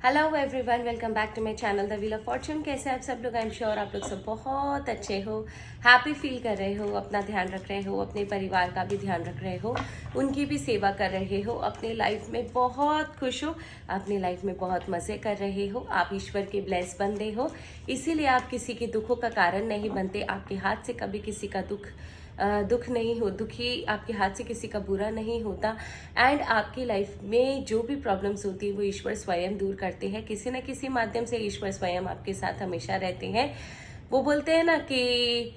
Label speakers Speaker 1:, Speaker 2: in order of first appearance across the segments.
Speaker 1: Hello everyone, welcome back to my channel the wheel of fortune. कैसे आप सब लोग? आई एम श्योर आप लोग सब बहुत अच्छे हो, हैप्पी फील कर रहे हो, अपना ध्यान रख रहे हो, अपने परिवार का भी ध्यान रख रहे हो, उनकी भी सेवा कर रहे हो, अपने लाइफ में बहुत खुश हो, अपनी लाइफ में बहुत मज़े कर रहे हो, आप ईश्वर के ब्लेस बंदे हो। इसीलिए आप किसी के दुखों का कारण नहीं बनते। आपके हाथ से कभी किसी का दुख नहीं हो, दुखी आपके हाथ से किसी का बुरा नहीं होता। एंड आपकी लाइफ में जो भी प्रॉब्लम्स होती है वो ईश्वर स्वयं दूर करते हैं। किसी न किसी माध्यम से ईश्वर स्वयं आपके साथ हमेशा रहते हैं। वो बोलते हैं ना कि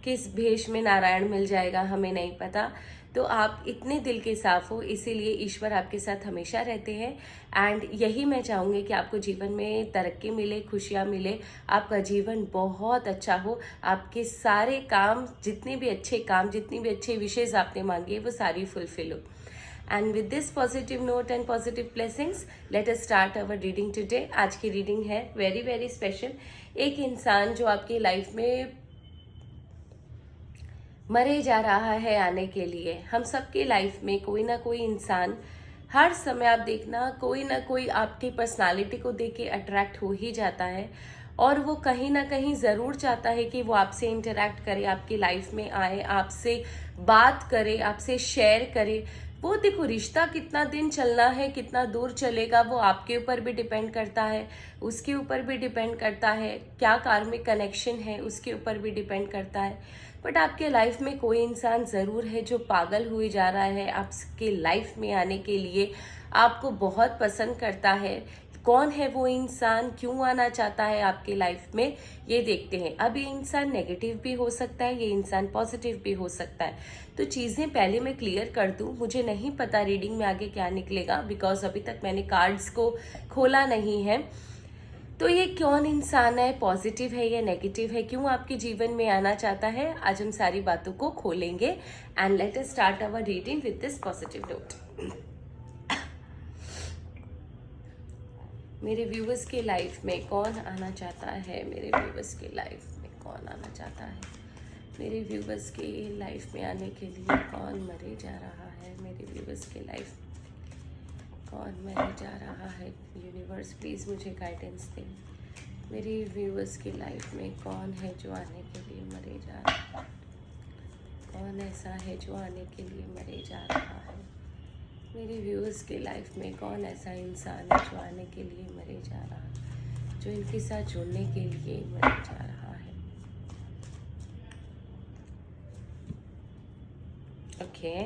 Speaker 1: किस भेष में नारायण मिल जाएगा हमें नहीं पता। तो आप इतने दिल के साफ हो, इसीलिए ईश्वर आपके साथ हमेशा रहते हैं। एंड यही मैं चाहूँगी कि आपको जीवन में तरक्की मिले, खुशियाँ मिले, आपका जीवन बहुत अच्छा हो, आपके सारे काम, जितने भी अच्छे काम, जितनी भी अच्छे विशेष आपने मांगे वो सारी फुलफिल हो। And with this positive note and positive blessings late us start our reading today. आज की रीडिंग है वेरी वेरी स्पेशल। एक इंसान जो आपकी लाइफ में मरे जा रहा है आने के लिए। हम सबकी लाइफ में कोई ना कोई इंसान, हर समय आप देखना, कोई ना कोई आपकी पर्सनालिटी को देख के अट्रैक्ट हो ही जाता है और वो कहीं ना कहीं ज़रूर चाहता है कि वो आपसे इंटरेक्ट करे, आपकी लाइफ में आए, आपसे बात करे, आपसे शेयर करे। वो देखो, रिश्ता कितना दिन चलना है, कितना दूर चलेगा, वो आपके ऊपर भी डिपेंड करता है, उसके ऊपर भी डिपेंड करता है, क्या कार्मिक कनेक्शन है उसके ऊपर भी डिपेंड करता है। बट आपके लाइफ में कोई इंसान ज़रूर है जो पागल हुए जा रहा है आपके लाइफ में आने के लिए, आपको बहुत पसंद करता है। कौन है वो इंसान, क्यों आना चाहता है आपकी लाइफ में, ये देखते हैं। अब ये इंसान नेगेटिव भी हो सकता है, ये इंसान पॉजिटिव भी हो सकता है। तो चीज़ें पहले मैं क्लियर कर दूं, मुझे नहीं पता रीडिंग में आगे क्या निकलेगा, बिकॉज अभी तक मैंने कार्ड्स को खोला नहीं है। तो ये कौन इंसान है, पॉजिटिव है या नेगेटिव है, क्यों आपके जीवन में आना चाहता है, आज हम सारी बातों को खोलेंगे। And let us start our reading with this positive note. मेरे व्यूवर्स के लाइफ में कौन आना चाहता है, मेरे व्यूवर्स के लाइफ में कौन आना चाहता है, मेरे व्यूवर्स के लाइफ में आने के लिए कौन मरे जा रहा है, मेरे व्यूवर्स के लाइफ कौन मरे जा रहा है। यूनिवर्स प्लीज़ मुझे गाइडेंस दें। मेरे व्यूवर्स की लाइफ में कौन है जो आने के लिए मरे जा रहा है, कौन ऐसा है जो आने के लिए मरे जा रहा है। मेरे व्यूअर्स के लाइफ में कौन ऐसा इंसान है जो आने के लिए मरे जा रहा है, जो इनके साथ जुड़ने के लिए मरे जा रहा है। ओके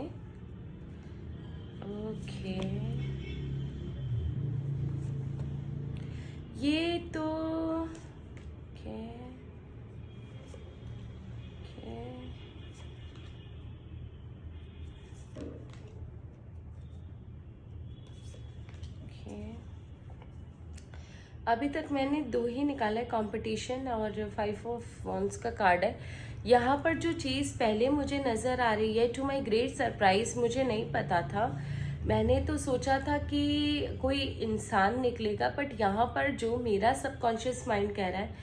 Speaker 1: ओके, ये तो ओके ओके, अभी तक मैंने दो ही निकाला है, कंपटीशन और 5 ऑफ वॉन्ड्स का कार्ड है। यहाँ पर जो चीज़ पहले मुझे नज़र आ रही है, टू माई ग्रेट सरप्राइज, मुझे नहीं पता था। मैंने तो सोचा था कि कोई इंसान निकलेगा, बट यहाँ पर जो मेरा सबकॉन्शियस माइंड कह रहा है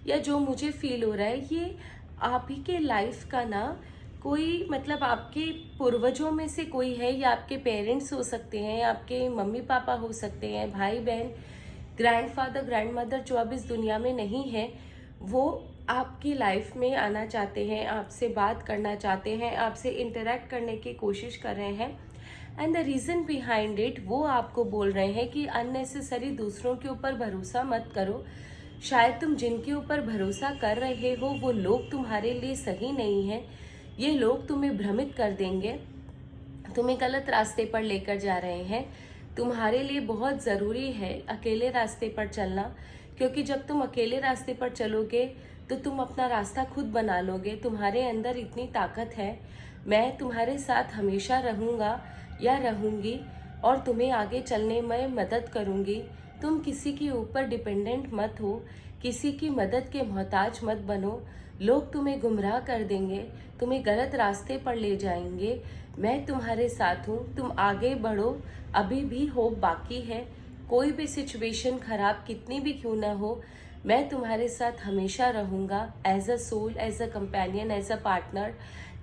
Speaker 1: या जो मुझे फील हो रहा है, ये आप ही के लाइफ का ना कोई, मतलब आपके पूर्वजों में से कोई है, या आपके पेरेंट्स हो सकते हैं, आपके मम्मी पापा हो सकते हैं, भाई बहन, ग्रैंडफादर, ग्रैंडमदर, जो अब इस दुनिया में नहीं है, वो आपकी लाइफ में आना चाहते हैं, आपसे बात करना चाहते हैं, आपसे इंटरेक्ट करने की कोशिश कर रहे हैं। And the reason behind it, वो आपको बोल रहे हैं कि अननेसेसरी दूसरों के ऊपर भरोसा मत करो। शायद तुम जिनके ऊपर भरोसा कर रहे हो वो लोग तुम्हारे लिए सही नहीं है। ये लोग तुम्हें भ्रमित कर देंगे, तुम्हें गलत रास्ते पर लेकर जा रहे हैं। तुम्हारे लिए बहुत ज़रूरी है अकेले रास्ते पर चलना, क्योंकि जब तुम अकेले रास्ते पर चलोगे तो तुम अपना रास्ता खुद बना लोगे। तुम्हारे अंदर इतनी ताकत है, मैं तुम्हारे साथ हमेशा रहूँगा या रहूँगी और तुम्हें आगे चलने में मदद करूँगी। तुम किसी के ऊपर डिपेंडेंट मत हो, किसी की मदद के मोहताज मत बनो। लोग तुम्हें गुमराह कर देंगे, तुम्हें गलत रास्ते पर ले जाएंगे। मैं तुम्हारे साथ हूँ, तुम आगे बढ़ो, अभी भी होप बाकी है। कोई भी सिचुएशन खराब कितनी भी क्यों ना हो, मैं तुम्हारे साथ हमेशा रहूँगा, as a soul, as a companion, as a partner.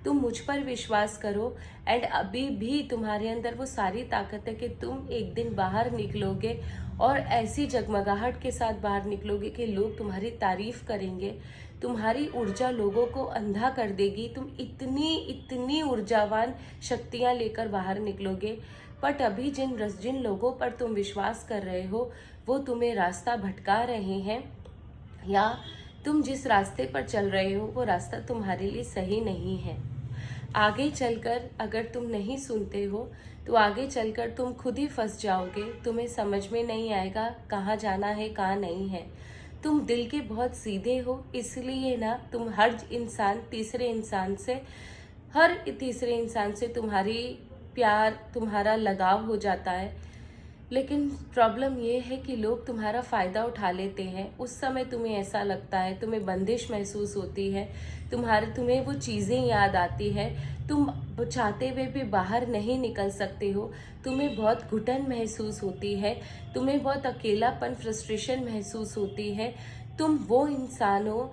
Speaker 1: तुम मुझ पर विश्वास करो एंड अभी भी तुम्हारे अंदर वो सारी ताकत है कि तुम एक दिन बाहर निकलोगे और ऐसी जगमगाहट के साथ बाहर निकलोगे कि लोग तुम्हारी तारीफ करेंगे। तुम्हारी ऊर्जा लोगों को अंधा कर देगी। तुम इतनी इतनी ऊर्जावान शक्तियां लेकर बाहर निकलोगे। बट अभी जिन लोगों पर तुम विश्वास कर रहे हो वो तुम्हें रास्ता भटका रहे हैं, या तुम जिस रास्ते पर चल रहे हो वो रास्ता तुम्हारे लिए सही नहीं है। आगे चलकर अगर तुम नहीं सुनते हो तो आगे चलकर तुम खुद ही फंस जाओगे। तुम्हें समझ में नहीं आएगा कहाँ जाना है कहाँ नहीं है। तुम दिल के बहुत सीधे हो, इसलिए ना तुम हर तीसरे इंसान से तुम्हारी प्यार तुम्हारा लगाव हो जाता है। लेकिन प्रॉब्लम ये है कि लोग तुम्हारा फ़ायदा उठा लेते हैं। उस समय तुम्हें ऐसा लगता है, तुम्हें बंदिश महसूस होती है, तुम्हें वो चीज़ें याद आती है, तुम चाहते हुए भी बाहर नहीं निकल सकते हो, तुम्हें बहुत घुटन महसूस होती है, तुम्हें बहुत अकेलापन फ्रस्ट्रेशन महसूस होती है। तुम वो इंसान हो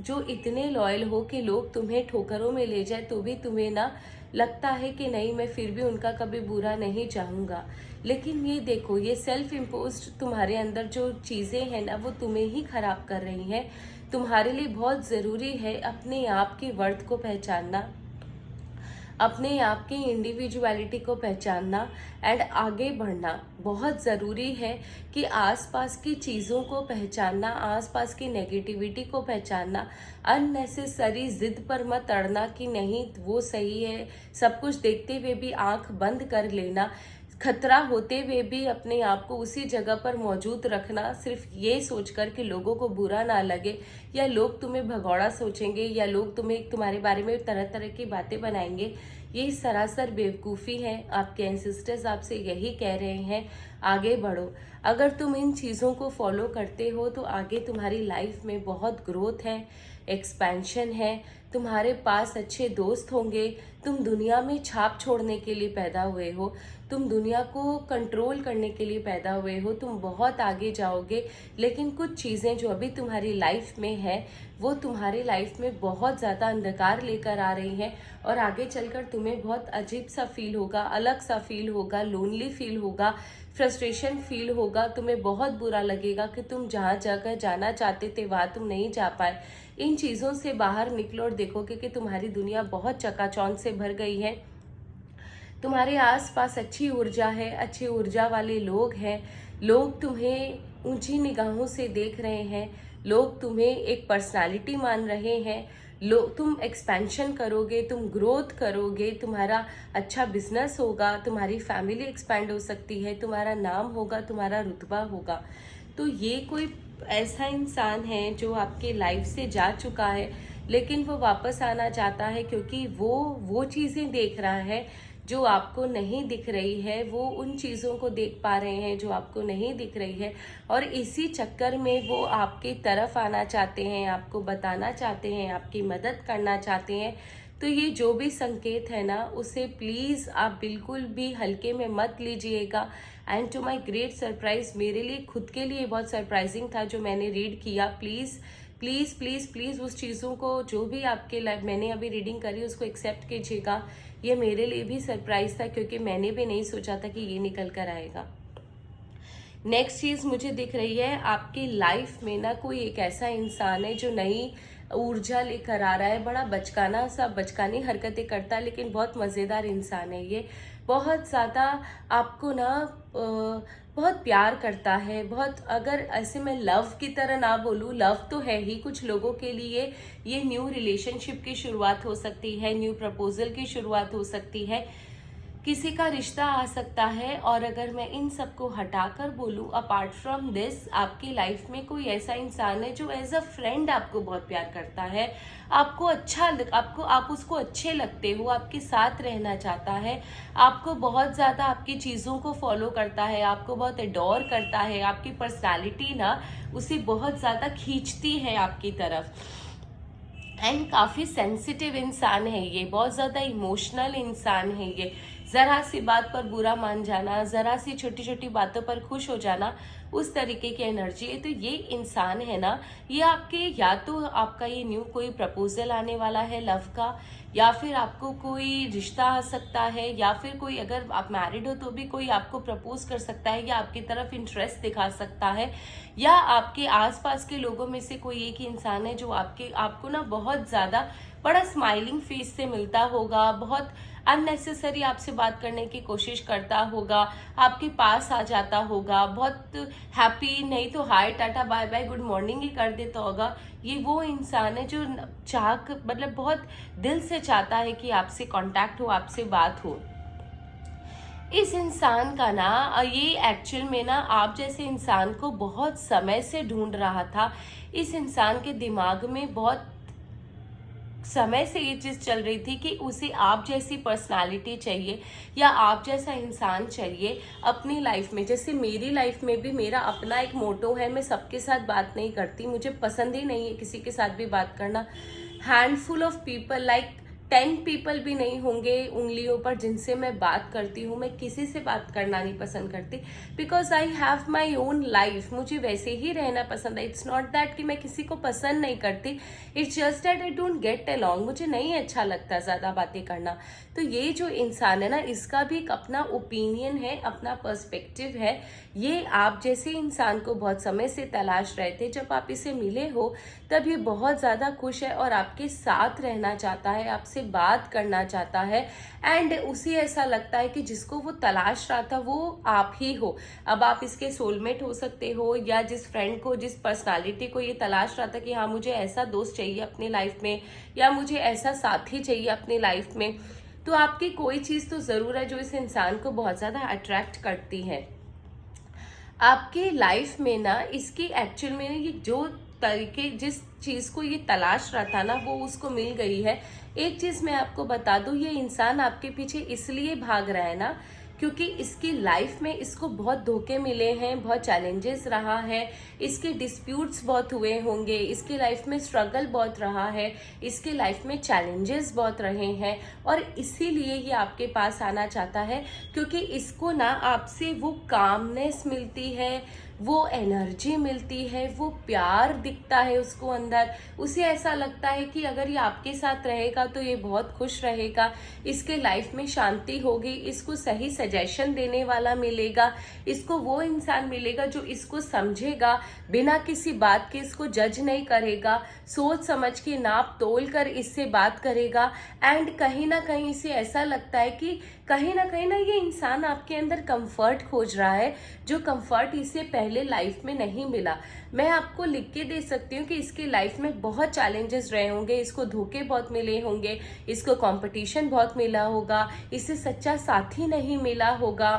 Speaker 1: जो इतने लॉयल हो कि लोग तुम्हें ठोकरों में ले जाए तो भी तुम्हें ना लगता है कि नहीं, मैं फिर भी उनका कभी बुरा नहीं चाहूँगा। लेकिन ये देखो, ये सेल्फ इम्पोज्ड तुम्हारे अंदर जो चीज़ें हैं ना वो तुम्हें ही खराब कर रही हैं। तुम्हारे लिए बहुत ज़रूरी है अपने आप के वर्थ को पहचानना, अपने आप की इंडिविजुअलिटी को पहचानना एंड आगे बढ़ना। बहुत ज़रूरी है कि आसपास की चीज़ों को पहचानना, आसपास की नेगेटिविटी को पहचानना, अननेसेसरी जिद पर मत अड़ना कि नहीं वो सही है, सब कुछ देखते हुए भी आंख बंद कर लेना, खतरा होते हुए भी अपने आप को उसी जगह पर मौजूद रखना, सिर्फ ये सोचकर कि लोगों को बुरा ना लगे या लोग तुम्हें भगौड़ा सोचेंगे या लोग तुम्हारे बारे में तरह तरह की बातें बनाएंगे। ये सरासर बेवकूफ़ी है। आपके एंसेस्टर्स आपसे यही कह रहे हैं, आगे बढ़ो। अगर तुम इन चीज़ों को फॉलो करते हो तो आगे तुम्हारी लाइफ में बहुत ग्रोथ है, एक्सपेंशन है, तुम्हारे पास अच्छे दोस्त होंगे, तुम दुनिया में छाप छोड़ने के लिए पैदा हुए हो, तुम दुनिया को कंट्रोल करने के लिए पैदा हुए हो, तुम बहुत आगे जाओगे। लेकिन कुछ चीज़ें जो अभी तुम्हारी लाइफ में है वो तुम्हारी लाइफ में बहुत ज़्यादा अंधकार लेकर आ रही हैं और आगे चलकर तुम्हें बहुत अजीब सा फील होगा, अलग सा फील होगा, लोनली फील होगा, फ्रस्ट्रेशन फील होगा। तुम्हें बहुत बुरा लगेगा कि तुम जहाँ जगह जाना चाहते थे वहाँ तुम नहीं जा पाए। इन चीज़ों से बाहर निकलो और देखोगे कि तुम्हारी दुनिया बहुत चकाचौंध से भर गई है। तुम्हारे आसपास अच्छी ऊर्जा है, अच्छी ऊर्जा वाले लोग हैं, लोग तुम्हें ऊंची निगाहों से देख रहे हैं, लोग तुम्हें एक पर्सनालिटी मान रहे हैं, तुम एक्सपेंशन करोगे, तुम ग्रोथ करोगे, तुम्हारा अच्छा बिजनेस होगा, तुम्हारी फैमिली एक्सपैंड हो सकती है, तुम्हारा नाम होगा, तुम्हारा रुतबा होगा। तो ये कोई ऐसा इंसान है जो आपके लाइफ से जा चुका है लेकिन वो वापस आना चाहता है, क्योंकि वो चीज़ें देख रहा है जो आपको नहीं दिख रही है, वो उन चीज़ों को देख पा रहे हैं जो आपको नहीं दिख रही है, और इसी चक्कर में वो आपकी तरफ आना चाहते हैं, आपको बताना चाहते हैं, आपकी मदद करना चाहते हैं। तो ये जो भी संकेत है ना, उसे प्लीज़ आप बिल्कुल भी हल्के में मत लीजिएगा। And to my great surprise, मेरे लिए खुद के लिए बहुत सरप्राइजिंग था जो मैंने रीड किया। प्लीज़ प्लीज़ प्लीज़ प्लीज़ उस चीज़ों को जो भी आपके लाइफ मैंने अभी रीडिंग करी उसको एक्सेप्ट कीजिएगा। ये मेरे लिए भी सरप्राइज था क्योंकि मैंने भी नहीं सोचा था कि ये निकल कर आएगा। नेक्स्ट चीज़ मुझे दिख रही है, आपकी लाइफ में ना कोई एक ऐसा इंसान है जो नई ऊर्जा लेकर आ रहा है। बड़ा बचकानी हरकतें करता है लेकिन बहुत मज़ेदार इंसान है ये। बहुत ज़्यादा आपको ना बहुत प्यार करता है, बहुत, अगर ऐसे मैं लव की तरह ना बोलूँ, लव तो है ही, कुछ लोगों के लिए ये न्यू रिलेशनशिप की शुरुआत हो सकती है, न्यू प्रपोजल की शुरुआत हो सकती है, किसी का रिश्ता आ सकता है। और अगर मैं इन सबको हटाकर बोलूँ, अपार्ट फ्रॉम दिस, आपकी लाइफ में कोई ऐसा इंसान है जो एज अ फ्रेंड आपको बहुत प्यार करता है, आप उसको अच्छे लगते हो, आपके साथ रहना चाहता है, आपको बहुत ज़्यादा आपकी चीज़ों को फॉलो करता है, आपको बहुत एडोर करता है, आपकी पर्सनालिटी ना उसे बहुत ज़्यादा खींचती है आपकी तरफ। एंड काफ़ी सेंसिटिव इंसान है ये, बहुत ज़्यादा इमोशनल इंसान है ये, ज़रा सी बात पर बुरा मान जाना, ज़रा सी छोटी छोटी बातों पर खुश हो जाना, उस तरीके की एनर्जी है। तो ये इंसान है ना, ये आपके, या तो आपका ये न्यू कोई प्रपोजल आने वाला है लव का, या फिर आपको कोई रिश्ता आ सकता है, या फिर कोई, अगर आप मैरिड हो तो भी कोई आपको प्रपोज कर सकता है या आपकी तरफ इंटरेस्ट दिखा सकता है, या आपके आसपास के लोगों में से कोई एक ही इंसान है जो आपको ना बहुत ज़्यादा बड़ा स्माइलिंग फेस से मिलता होगा, बहुत अननेसेसरी आपसे बात करने की कोशिश करता होगा, आपके पास आ जाता होगा, बहुत हैप्पी, नहीं तो hi tata bye bye good morning ही कर देता होगा। ये वो इंसान है जो मतलब बहुत दिल से चाहता है कि आपसे कांटेक्ट हो, आपसे बात हो। इस इंसान का ना ये एक्चुअल में ना आप जैसे इंसान को बहुत समय से ढूंढ रहा था। इस इंसान के दिमाग में बहुत समय से ये चीज चल रही थी कि उसे आप जैसी पर्सनालिटी चाहिए या आप जैसा इंसान चाहिए अपनी लाइफ में। जैसे मेरी लाइफ में भी मेरा अपना एक मोटो है, मैं सबके साथ बात नहीं करती, मुझे पसंद ही नहीं है किसी के साथ भी बात करना। Handful of people, like 10 people भी नहीं होंगे उंगलियों पर जिनसे मैं बात करती हूँ। मैं किसी से बात करना नहीं पसंद करती, because I have my own life, मुझे वैसे ही रहना पसंद है। इट्स नॉट दैट कि मैं किसी को पसंद नहीं करती, it's just that I don't get along, मुझे नहीं अच्छा लगता ज़्यादा बातें करना। तो ये जो इंसान है ना, इसका भी एक अपना ओपिनियन है, अपना पर्सपेक्टिव है। ये आप जैसे इंसान को बहुत समय से तलाश रहे थे, जब आप इसे मिले हो तब ये बहुत ज़्यादा खुश है और आपके साथ रहना चाहता है, आपसे बात करना चाहता है, एंड उसे ऐसा लगता है कि जिसको वो तलाश रहा था वो आप ही हो। अब आप इसके सोलमेट हो सकते हो, या जिस फ्रेंड को, जिस पर्सनालिटी को ये तलाश रहा था कि हाँ मुझे ऐसा दोस्त चाहिए अपनी लाइफ में, या मुझे ऐसा साथी चाहिए अपनी लाइफ में, तो आपकी कोई चीज़ तो ज़रूर है जो इस इंसान को बहुत ज़्यादा अट्रैक्ट करती है आपकी लाइफ में ना। इसकी एक्चुअल में ये जो तरीके, जिस चीज़ को ये तलाश रहा था ना, वो उसको मिल गई है। एक चीज़ मैं आपको बता दूं, ये इंसान आपके पीछे इसलिए भाग रहा है ना क्योंकि इसकी लाइफ में इसको बहुत धोखे मिले हैं, बहुत चैलेंजेस रहा है, इसके डिस्प्यूट्स बहुत हुए होंगे, इसकी लाइफ में स्ट्रगल बहुत रहा है, इसके लाइफ में चैलेंजेस बहुत रहे हैं, और इसीलिए ये आपके पास आना चाहता है क्योंकि इसको ना आपसे वो कामनेस मिलती है, वो एनर्जी मिलती है, वो प्यार दिखता है उसको अंदर। उसे ऐसा लगता है कि अगर ये आपके साथ रहेगा तो ये बहुत खुश रहेगा, इसके लाइफ में शांति होगी, इसको सही सजेशन देने वाला मिलेगा, इसको वो इंसान मिलेगा जो इसको समझेगा, बिना किसी बात के इसको जज नहीं करेगा, सोच समझ के नाप तोल कर इससे बात करेगा। एंड कहीं ना कहीं इसे ऐसा लगता है कि कहीं ना ये इंसान आपके अंदर कंफर्ट खोज रहा है, जो कंफर्ट इसे पहले लाइफ में नहीं मिला। मैं आपको लिख के दे सकती हूँ कि इसकी लाइफ में बहुत चैलेंजेस रहे होंगे, इसको धोखे बहुत मिले होंगे, इसको कंपटीशन बहुत मिला होगा, इसे सच्चा साथी नहीं मिला होगा,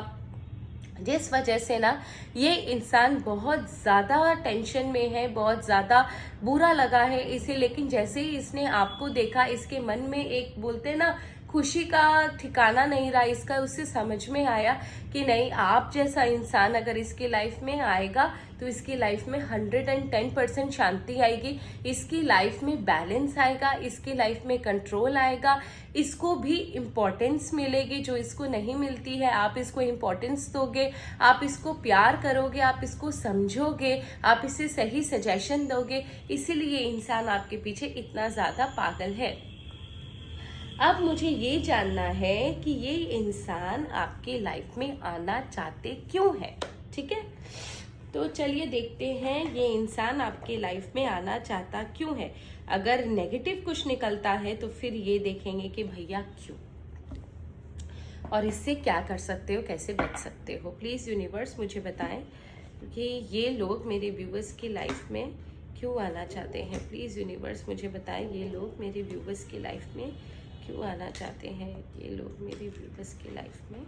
Speaker 1: जिस वजह से ना ये इंसान बहुत ज़्यादा टेंशन में है, बहुत ज़्यादा बुरा लगा है इसे। लेकिन जैसे ही इसने आपको देखा, इसके मन में एक, बोलते हैं ना, खुशी का ठिकाना नहीं रहा इसका। उससे समझ में आया कि नहीं, आप जैसा इंसान अगर इसकी लाइफ में आएगा तो इसकी लाइफ में 110% शांति आएगी, इसकी लाइफ में बैलेंस आएगा, इसकी लाइफ में कंट्रोल आएगा, इसको भी इम्पोर्टेंस मिलेगी जो इसको नहीं मिलती है। आप इसको इम्पोर्टेंस दोगे, आप इसको प्यार करोगे, आप इसको समझोगे, आप इसे सही सजेशन दोगे, इसीलिए इंसान आपके पीछे इतना ज़्यादा पागल है। अब मुझे ये जानना है कि ये इंसान आपके लाइफ में आना चाहते क्यों है, ठीक है? तो चलिए देखते हैं ये इंसान आपके लाइफ में आना चाहता क्यों है। अगर नेगेटिव कुछ निकलता है तो फिर ये देखेंगे कि भैया क्यों, और इससे क्या कर सकते हो, कैसे बच सकते हो। प्लीज़ यूनिवर्स मुझे बताएं कि ये लोग मेरे व्यूवर्स की लाइफ में क्यों आना चाहते हैं। प्लीज़ यूनिवर्स मुझे बताएं ये लोग मेरे व्यूवर्स की लाइफ में क्यों आना चाहते हैं, ये लोग मेरे व्यूवर्स की लाइफ में।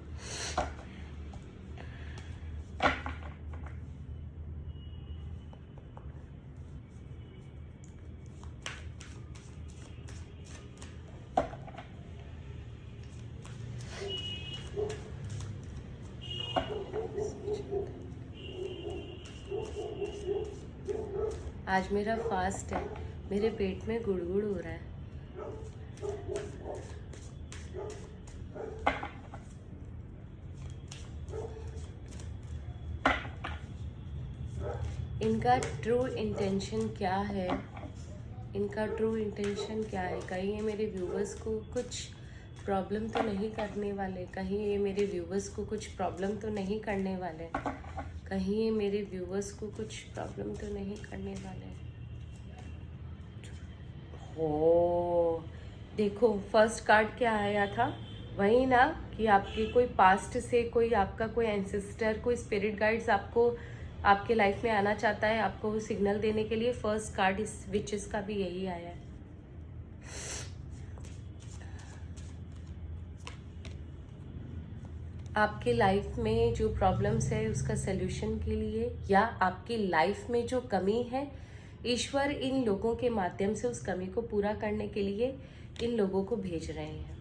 Speaker 1: आज मेरा फास्ट है, मेरे पेट में गुड़गुड़ हो रहा है। इनका ट्रू इंटेंशन क्या है, इनका ट्रू इंटेंशन क्या है? कहीं ये मेरे व्यूवर्स को कुछ प्रॉब्लम तो नहीं करने वाले, कहीं ये मेरे व्यूवर्स को कुछ प्रॉब्लम तो नहीं करने वाले, कहीं ये मेरे व्यूवर्स को कुछ प्रॉब्लम तो नहीं करने वाले। ओ देखो, फर्स्ट कार्ड क्या आया था? वही ना कि आपके कोई पास्ट से कोई आपका कोई एंसेस्टर, कोई स्पिरिट गाइड्स आपको आपके लाइफ में आना चाहता है, आपको वो सिग्नल देने के लिए। फर्स्ट कार्ड इस विचेस का भी यही आया है। आपके लाइफ में जो प्रॉब्लम्स है उसका सलूशन के लिए, या आपकी लाइफ में जो कमी है, ईश्वर इन लोगों के माध्यम से उस कमी को पूरा करने के लिए इन लोगों को भेज रहे हैं।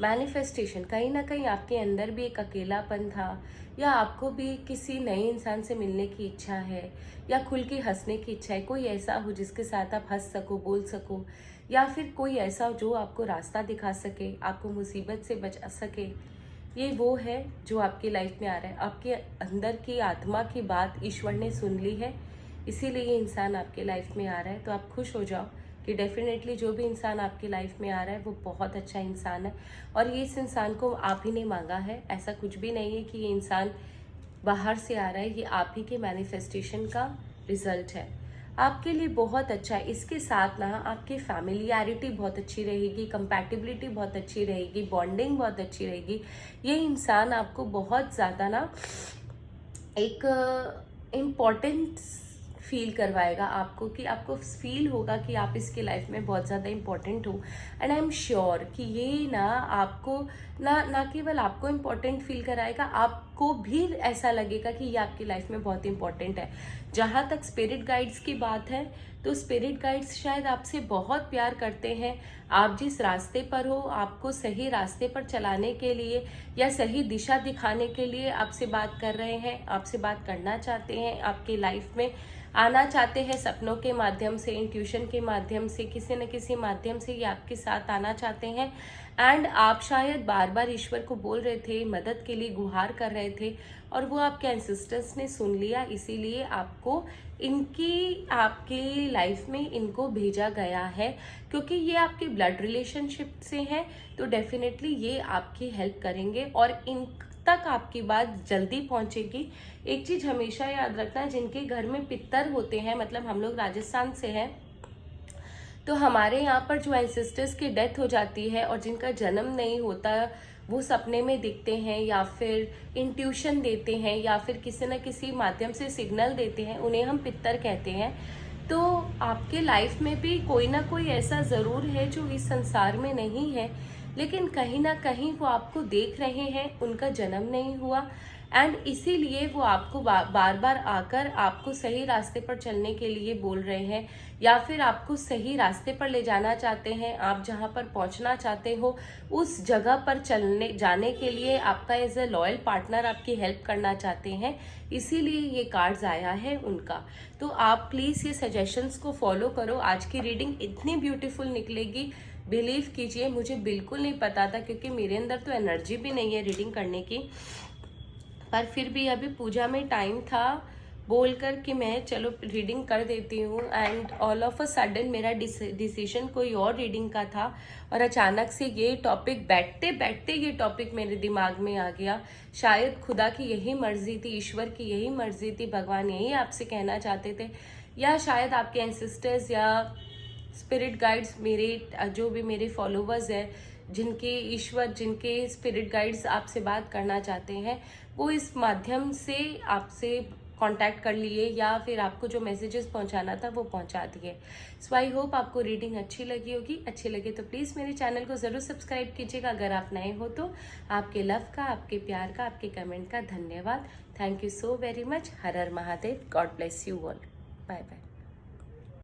Speaker 1: मैनिफेस्टेशन, कहीं ना कहीं आपके अंदर भी एक अकेलापन था, या आपको भी किसी नए इंसान से मिलने की इच्छा है, या खुल के हंसने की इच्छा है। कोई ऐसा हो जिसके साथ आप हंस सको, बोल सको, या फिर कोई ऐसा जो आपको रास्ता दिखा सके, आपको मुसीबत से बचा सके। ये वो है जो आपकी लाइफ में आ रहा है। आपके अंदर की आत्मा की बात ईश्वर ने सुन ली है, इसीलिए ये इंसान आपके लाइफ में आ रहा है। तो आप खुश हो जाओ कि डेफिनेटली जो भी इंसान आपकी लाइफ में आ रहा है वो बहुत अच्छा इंसान है, और ये इस इंसान को आप ही ने मांगा है। ऐसा कुछ भी नहीं है कि ये इंसान बाहर से आ रहा है, ये आप ही के मैनिफेस्टेशन का रिजल्ट है। आपके लिए बहुत अच्छा है। इसके साथ ना आपकी फैमिलियरिटी बहुत अच्छी रहेगी, कंपैटिबिलिटी बहुत अच्छी रहेगी, बॉन्डिंग बहुत अच्छी रहेगी। ये इंसान आपको बहुत ज़्यादा ना एक इम्पॉर्टेंट फील करवाएगा आपको, कि आपको फील होगा कि आप इसके लाइफ में बहुत ज़्यादा इम्पोर्टेंट हो। एंड आई एम श्योर कि ये ना आपको ना केवल आपको इम्पोर्टेंट फील कराएगा, आपको भी ऐसा लगेगा कि ये आपकी लाइफ में बहुत इम्पोर्टेंट है। जहाँ तक स्पिरिट गाइड्स की बात है, तो स्पिरिट गाइड्स शायद आपसे बहुत प्यार करते हैं। आप जिस रास्ते पर हो, आपको सही रास्ते पर चलाने के लिए या सही दिशा दिखाने के लिए आपसे बात कर रहे हैं, आपसे बात करना चाहते हैं, आपके लाइफ में आना चाहते हैं। सपनों के माध्यम से, इंट्यूशन के माध्यम से, किसी न किसी माध्यम से ये आपके साथ आना चाहते हैं। एंड आप शायद बार बार ईश्वर को बोल रहे थे, मदद के लिए गुहार कर रहे थे, और वो आपके एंसेस्टर्स ने सुन लिया। इसीलिए आपको आपकी लाइफ में इनको भेजा गया है, क्योंकि ये आपके ब्लड रिलेशनशिप से हैं। तो डेफिनेटली ये आपकी हेल्प करेंगे और इन तक आपकी बात जल्दी पहुंचेगी। एक चीज हमेशा याद रखना, जिनके घर में पितर होते हैं, मतलब हम लोग राजस्थान से हैं, तो हमारे यहाँ पर जो एंसेस्टर्स की डेथ हो जाती है और जिनका जन्म नहीं होता, वो सपने में दिखते हैं या फिर इंट्यूशन देते हैं या फिर किसी न किसी माध्यम से सिग्नल देते हैं, उन्हें हम पितर कहते हैं। तो आपके लाइफ में भी कोई ना कोई ऐसा ज़रूर है जो इस संसार में नहीं है, लेकिन कहीं ना कहीं वो आपको देख रहे हैं, उनका जन्म नहीं हुआ, एंड इसीलिए वो आपको बार बार आकर आपको सही रास्ते पर चलने के लिए बोल रहे हैं, या फिर आपको सही रास्ते पर ले जाना चाहते हैं। आप जहाँ पर पहुँचना चाहते हो उस जगह पर जाने के लिए आपका एज ए लॉयल पार्टनर आपकी हेल्प करना चाहते हैं, इसीलिए ये कार्ड्स आया है उनका। तो आप प्लीज़ ये सजेशंस को फॉलो करो। आज की रीडिंग इतनी ब्यूटीफुल निकलेगी, बिलीव कीजिए, मुझे बिल्कुल नहीं पता था, क्योंकि मेरे अंदर तो एनर्जी भी नहीं है रीडिंग करने की। पर फिर भी अभी पूजा में टाइम था बोलकर कि मैं चलो रीडिंग कर देती हूँ, and all of a sudden मेरा डिसीजन कोई और रीडिंग का था, और अचानक से ये टॉपिक बैठते बैठते ये टॉपिक मेरे दिमाग में आ गया। शायद खुदा की यही मर्जी थी, ईश्वर की यही मर्जी थी, भगवान यही आपसे कहना चाहते थे, या शायद आपके एंसेस्टर्स या स्पिरिट गाइड्स, मेरे जो भी मेरे फॉलोवर्स हैं, जिनके ईश्वर, जिनके स्पिरिट गाइड्स आपसे बात करना चाहते हैं, वो इस माध्यम से आपसे कांटेक्ट कर लिए, या फिर आपको जो मैसेजेस पहुंचाना था वो पहुंचा दिए। सो आई होप आपको रीडिंग अच्छी लगी होगी। अच्छी लगे तो प्लीज़ मेरे चैनल को ज़रूर सब्सक्राइब कीजिएगा। अगर आप नए हो तो आपके लव का, आपके प्यार का, आपके कमेंट का धन्यवाद। Thank you so very much. हर हर Mahadev. God bless you all. Bye bye.